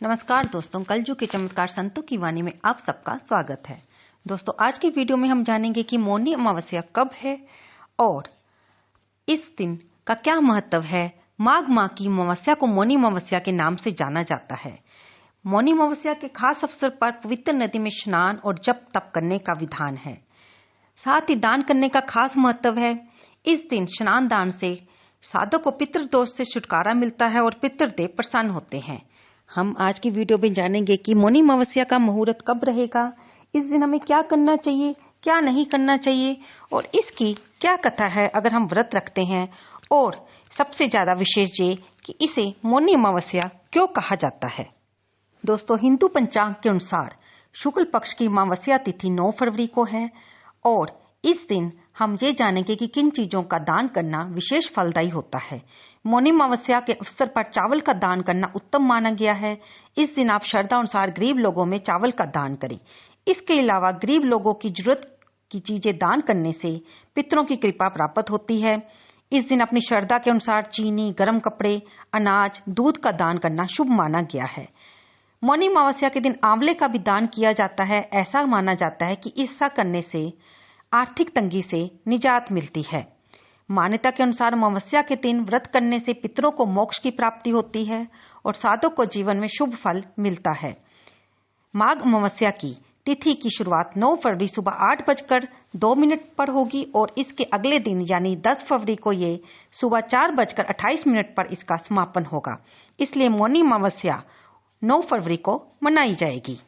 नमस्कार दोस्तों, कलयुग के चमत्कार संतों की वाणी में आप सबका स्वागत है। दोस्तों, आज की वीडियो में हम जानेंगे कि मौनी अमावस्या कब है और इस दिन का क्या महत्व है। माघ माह की अमावस्या को मौनी अमावस्या के नाम से जाना जाता है। मौनी अमावस्या के खास अवसर पर पवित्र नदी में स्नान और जप तप करने का विधान है। साथ ही दान करने का खास महत्व है। इस दिन स्नान दान से साधक को पितृदोष से छुटकारा मिलता है और पितृदेव प्रसन्न होते हैं। हम आज की वीडियो में जानेंगे कि मौनी अमावस्या का मुहूर्त कब रहेगा, इस दिन हमें क्या करना चाहिए, क्या नहीं करना चाहिए और इसकी क्या कथा है अगर हम व्रत रखते हैं, और सबसे ज्यादा विशेष ये कि इसे मौनी अमावस्या क्यों कहा जाता है। दोस्तों, हिंदू पंचांग के अनुसार शुक्ल पक्ष की अमावस्या तिथि 9 फरवरी को है और इस दिन हम ये जानेंगे कि किन चीजों का दान करना विशेष फलदायी होता है। मौनी अमावस्या के अवसर पर चावल का दान करना उत्तम माना गया है। इस दिन आप श्रद्धा अनुसार गरीब लोगों में चावल का दान करें। इसके अलावा गरीब लोगों की जरूरत की चीजें दान करने से पितरों की कृपा प्राप्त होती है। इस दिन अपनी श्रद्धा के अनुसार चीनी, गर्म कपड़े, अनाज, दूध का दान करना शुभ माना गया है। मौनी अमावस्या के दिन आंवले का भी दान किया जाता है। ऐसा माना जाता है कि ऐसा करने से आर्थिक तंगी से निजात मिलती है। मान्यता के अनुसार अमावस्या के दिन व्रत करने से पितरों को मोक्ष की प्राप्ति होती है और साधक को जीवन में शुभ फल मिलता है। माघ अमावस्या की तिथि की शुरुआत 9 फरवरी सुबह 8:02 पर होगी और इसके अगले दिन यानी 10 फरवरी को ये सुबह 4:28 पर इसका समापन होगा। इसलिए मौनी अमावस्या 9 फरवरी को मनाई जाएगी।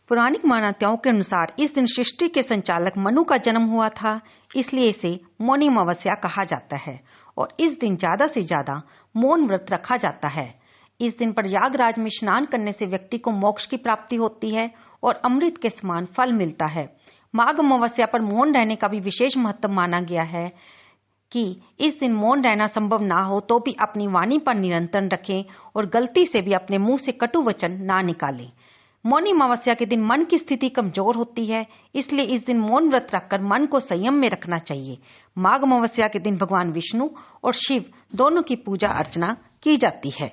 पौराणिक मान्यताओं के अनुसार इस दिन सृष्टि के संचालक मनु का जन्म हुआ था, इसलिए इसे मौनी अमावस्या कहा जाता है और इस दिन ज्यादा से ज्यादा मौन व्रत रखा जाता है। इस दिन प्रयागराज में स्नान करने से व्यक्ति को मोक्ष की प्राप्ति होती है और अमृत के समान फल मिलता है। माघ अमावस्या पर मौन रहने का भी विशेष महत्व माना गया है कि इस दिन मौन रहना संभव ना हो तो भी अपनी वाणी पर नियंत्रण रखें और गलती से भी अपने मुंह से कटु वचन ना निकालें। मौनी अमावस्या के दिन मन की स्थिति कमजोर होती है, इसलिए इस दिन मौन व्रत रखकर मन को संयम में रखना चाहिए। माघ अमावस्या के दिन भगवान विष्णु और शिव दोनों की पूजा अर्चना की जाती है।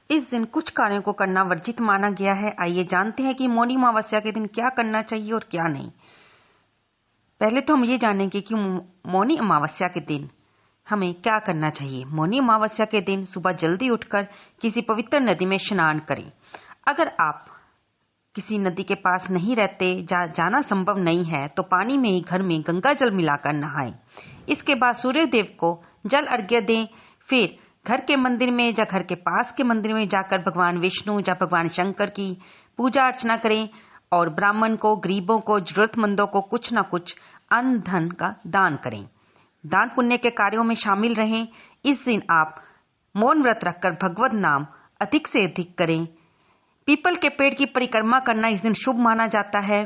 इस दिन कुछ कार्यों को करना वर्जित माना गया है। आइए जानते हैं कि मौनी अमावस्या के दिन क्या करना चाहिए और क्या नहीं। पहले तो हम ये जानेंगे कि मौनी अमावस्या के दिन हमें क्या करना चाहिए। मौनी अमावस्या के दिन सुबह जल्दी उठकर किसी पवित्र नदी में स्नान करें। अगर आप किसी नदी के पास नहीं रहते, जाना संभव नहीं है, तो पानी में ही घर में गंगा जल मिलाकर नहाएं। इसके बाद सूर्य देव को जल अर्घ्य दें। फिर घर के मंदिर में या घर के पास के मंदिर में जाकर भगवान विष्णु या भगवान शंकर की पूजा अर्चना करें और ब्राह्मण को, गरीबों को, जरूरतमंदों को कुछ न कुछ अन्न धन का दान करें। दान पुण्य के कार्यों में शामिल रहें। इस दिन आप मौन व्रत रखकर भगवत नाम अधिक से अधिक करें। पीपल के पेड़ की परिक्रमा करना इस दिन शुभ माना जाता है।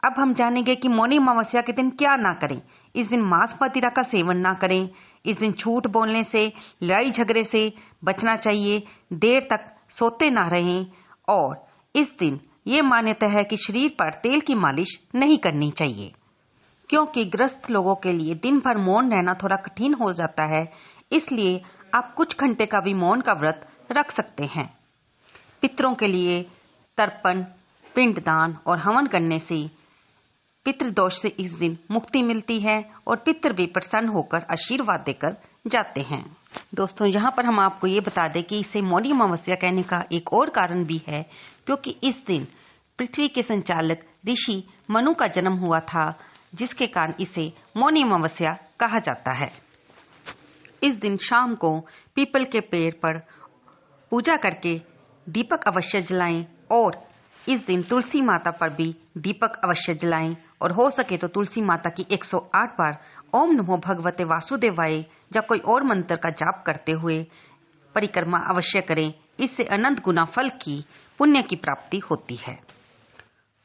अब हम जानेंगे कि मौनी अमावस्या के दिन क्या ना करें। इस दिन मांस मदिरा का सेवन ना करें। इस दिन झूठ बोलने से, लड़ाई झगड़े से बचना चाहिए। देर तक सोते ना रहें और इस दिन ये मान्यता है कि शरीर पर तेल की मालिश नहीं करनी चाहिए, क्योंकि ग्रस्त लोगों के लिए दिन भर मौन रहना थोड़ा कठिन हो जाता है। इसलिए आप कुछ घंटे का भी मौन का व्रत रख सकते हैं। पितरों के लिए तर्पण, पिंडदान और हवन करने से पितृदोष से इस दिन मुक्ति मिलती है और पितर भी प्रसन्न होकर आशीर्वाद देकर जाते हैं। दोस्तों, यहाँ पर हम आपको ये बता दें कि इसे मौनी अमावस्या कहने का एक और कारण भी है, क्योंकि इस दिन पृथ्वी के संचालक ऋषि मनु का जन्म हुआ था, जिसके कारण इसे मौनी अमावस्या कहा जाता है। इस दिन शाम को पीपल के पेड़ पर पूजा करके दीपक अवश्य जलाएं और इस दिन तुलसी माता पर भी दीपक अवश्य जलाएं और हो सके तो तुलसी माता की 108 बार ओम नमो भगवते वासुदेवाय या कोई और मंत्र का जाप करते हुए परिक्रमा अवश्य करें। इससे अनंत गुना फल की पुण्य की प्राप्ति होती है।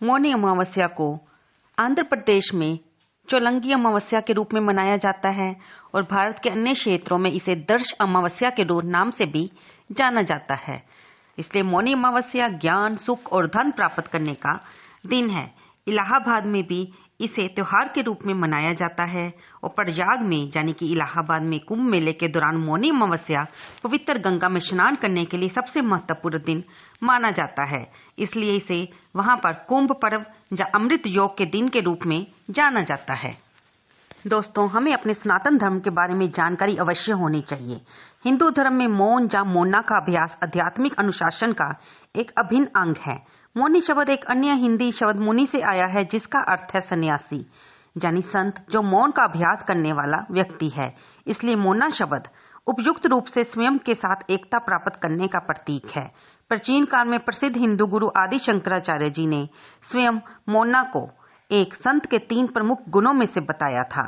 मौनी अमावस्या को आंध्र प्रदेश में चौलंगी अमावस्या के रूप में मनाया जाता है और भारत के अन्य क्षेत्रों में इसे दर्श अमावस्या के नाम से भी जाना जाता है। इसलिए मौनी अमावस्या ज्ञान, सुख और धन प्राप्त करने का दिन है। इलाहाबाद में भी इसे त्योहार के रूप में मनाया जाता है और प्रयाग में यानी कि इलाहाबाद में कुंभ मेले के दौरान मौनी अमावस्या पवित्र गंगा में स्नान करने के लिए सबसे महत्वपूर्ण दिन माना जाता है। इसलिए इसे वहां पर कुंभ पर्व या अमृत योग के दिन के रूप में जाना जाता है। दोस्तों, हमें अपने सनातन धर्म के बारे में जानकारी अवश्य होनी चाहिए। हिंदू धर्म में मौन या मौना का अभ्यास आध्यात्मिक अनुशासन का एक अभिन्न अंग है। मौनी शब्द एक अन्य हिंदी शब्द मुनि से आया है, जिसका अर्थ है सन्यासी यानी संत, जो मौन का अभ्यास करने वाला व्यक्ति है। इसलिए मौना शब्द उपयुक्त रूप से स्वयं के साथ एकता प्राप्त करने का प्रतीक है। प्राचीन काल में प्रसिद्ध हिंदू गुरु आदि शंकराचार्य जी ने स्वयं मौना को एक संत के 3 प्रमुख गुणों में से बताया था।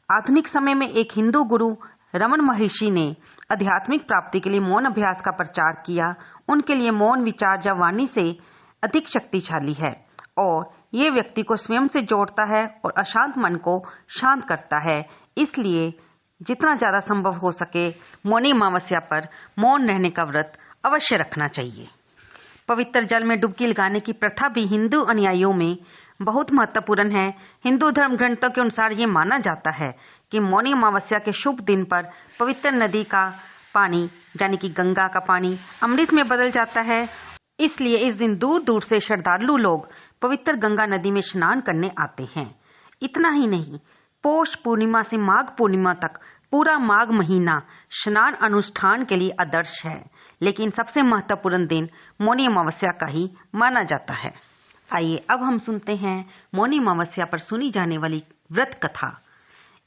आधुनिक समय में एक हिंदू गुरु रमन महर्षि ने आध्यात्मिक प्राप्ति के लिए मौन अभ्यास का प्रचार किया। उनके लिए मौन विचार या वाणी से अधिक शक्तिशाली है और ये व्यक्ति को स्वयं से जोड़ता है और अशांत मन को शांत करता है। इसलिए जितना ज्यादा संभव हो सके मौनी अमावस्या पर मौन रहने का व्रत अवश्य रखना चाहिए। पवित्र जल में डुबकी लगाने की प्रथा भी हिंदू अनुयायियों में बहुत महत्वपूर्ण है। हिंदू धर्म ग्रंथों के अनुसार ये माना जाता है कि मौनी अमावस्या के शुभ दिन पर पवित्र नदी का पानी यानी कि गंगा का पानी अमृत में बदल जाता है। इसलिए इस दिन दूर दूर से श्रद्धालु लोग पवित्र गंगा नदी में स्नान करने आते हैं। इतना ही नहीं, पौष पूर्णिमा से माघ पूर्णिमा तक पूरा माघ महीना स्नान अनुष्ठान के लिए आदर्श है, लेकिन सबसे महत्वपूर्ण दिन मौनी अमावस्या का ही माना जाता है। आइए अब हम सुनते हैं मौनी अमावस्या पर सुनी जाने वाली व्रत कथा।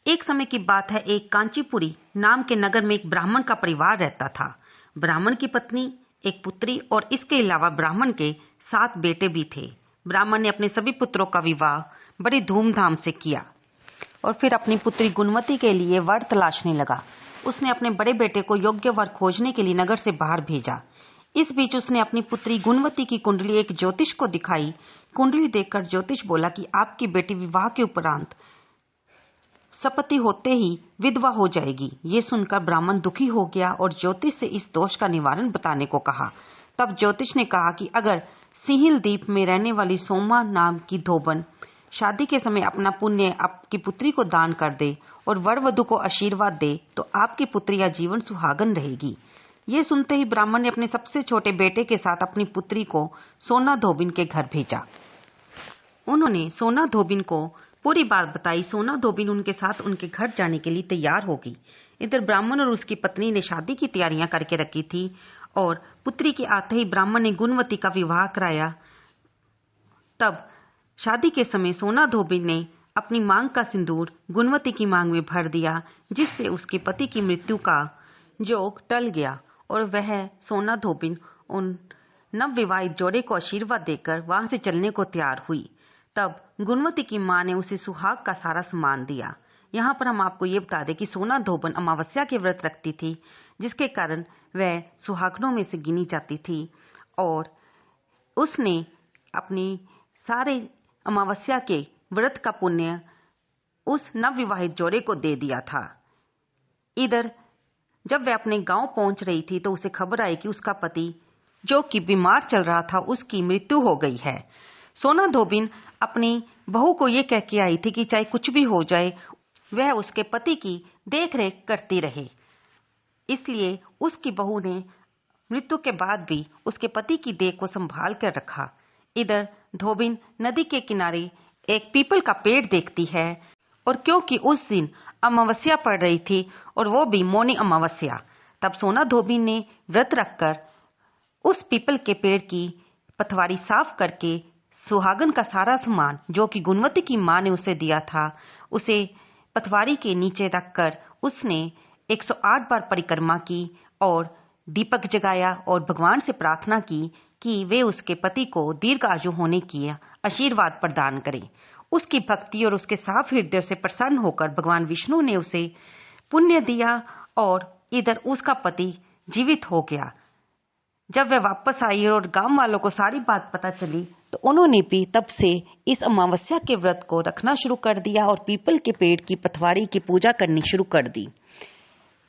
एक समय की बात है, एक कांचीपुरी नाम के नगर में एक ब्राह्मण का परिवार रहता था। ब्राह्मण की पत्नी, एक पुत्री और इसके अलावा ब्राह्मण के 7 बेटे भी थे। ब्राह्मण ने अपने सभी पुत्रों का विवाह बड़ी धूमधाम से किया और फिर अपनी पुत्री गुणवती के लिए वर तलाशने लगा। उसने अपने बड़े बेटे को योग्य वर खोजने के लिए नगर से बाहर भेजा। इस बीच उसने अपनी पुत्री गुणवती की कुंडली एक ज्योतिष को दिखाई। कुंडली देखकर ज्योतिष बोला कि आपकी बेटी विवाह के उपरांत सपति होते ही विधवा हो जाएगी। ये सुनकर ब्राह्मण दुखी हो गया और ज्योतिष से इस दोष का निवारण बताने को कहा। तब ज्योतिष ने कहा कि अगर सिंहिल द्वीप में रहने वाली सोमा नाम की धोबन शादी के समय अपना पुण्य आपकी पुत्री को दान कर दे और वर वधु को आशीर्वाद दे तो आपकी पुत्री आजीवन सुहागन रहेगी। ये सुनते ही ब्राह्मण ने अपने सबसे छोटे बेटे के साथ अपनी पुत्री को सोना धोबिन के घर भेजा। उन्होंने सोना धोबिन को पूरी बात बताई। सोना धोबिन उनके साथ उनके घर जाने के लिए तैयार हो गई। इधर ब्राह्मण और उसकी पत्नी ने शादी की तैयारियां करके रखी थी और पुत्री के आते ही ब्राह्मण ने गुणवती का विवाह कराया। तब शादी के समय सोना धोबिन ने अपनी मांग का सिंदूर गुणवती की मांग में भर दिया, जिससे उसके पति की मृत्यु का जोग टल गया और वह सोना धोबिन उन नवविवाहित जोड़े को आशीर्वाद देकर वहां से चलने को तैयार हुई। तब गुणवती की मां ने उसे सुहाग का सारा सामान दिया। यहाँ पर हम आपको ये बता दें कि सोना धोबन अमावस्या के व्रत रखती थी, जिसके कारण वह सुहागनों में से गिनी जाती थी और उसने अपनी सारे अमावस्या के व्रत का पुण्य उस नवविवाहित जोड़े को दे दिया था। इधर जब वह अपने गांव पहुंच रही थी तो उसे खबर आई कि उसका पति जो कि बीमार चल रहा था उसकी मृत्यु हो गई है। सोना धोबिन अपनी बहू को ये कह के आई थी कि चाहे कुछ भी हो जाए वह उसके पति की देखरेख करती रहे। इसलिए उसकी बहू ने मृत्यु के बाद भी उसके पति की देख को संभाल कर रखा। इधर धोबिन नदी के किनारे एक पीपल का पेड़ देखती है और क्योंकि उस दिन अमावस्या पड़ रही थी और वो भी मौनी अमावस्या, तब सोना धोबिन ने व्रत रखकर उस पीपल के पेड़ की पतवारी साफ करके सुहागन का सारा सामान जो कि गुणवती की मां ने उसे दिया था उसे पतवारी के नीचे रखकर उसने 108 बार परिक्रमा की और दीपक जगाया और भगवान से प्रार्थना की कि वे उसके पति को दीर्घ आयु होने की आशीर्वाद प्रदान करें। उसकी भक्ति और उसके साफ हृदय से प्रसन्न होकर भगवान विष्णु ने उसे पुण्य दिया और इधर उसका पति जीवित हो गया। जब वह वापस आई और गांव वालों को सारी बात पता चली तो उन्होंने भी तब से इस अमावस्या के व्रत को रखना शुरू कर दिया और पीपल के पेड़ की पतवारी की पूजा करनी शुरू कर दी।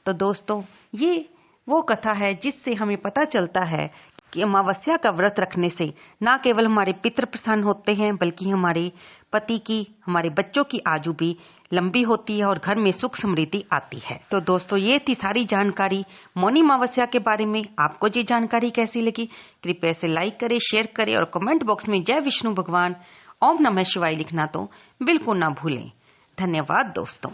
तो दोस्तों, ये वो कथा है जिससे हमें पता चलता है कि अमावस्या का व्रत रखने से न केवल हमारे पितृ प्रसन्न होते हैं बल्कि हमारे पति की, हमारे बच्चों की आयु भी लंबी होती है और घर में सुख समृद्धि आती है। तो दोस्तों ये थी सारी जानकारी मौनी अमावस्या के बारे में। आपको ये जानकारी कैसी लगी? कृपया इसे लाइक करें, शेयर करें और कमेंट बॉक्स में जय विष्णु भगवान, ओम नमः शिवाय लिखना तो बिल्कुल ना भूलें। धन्यवाद दोस्तों।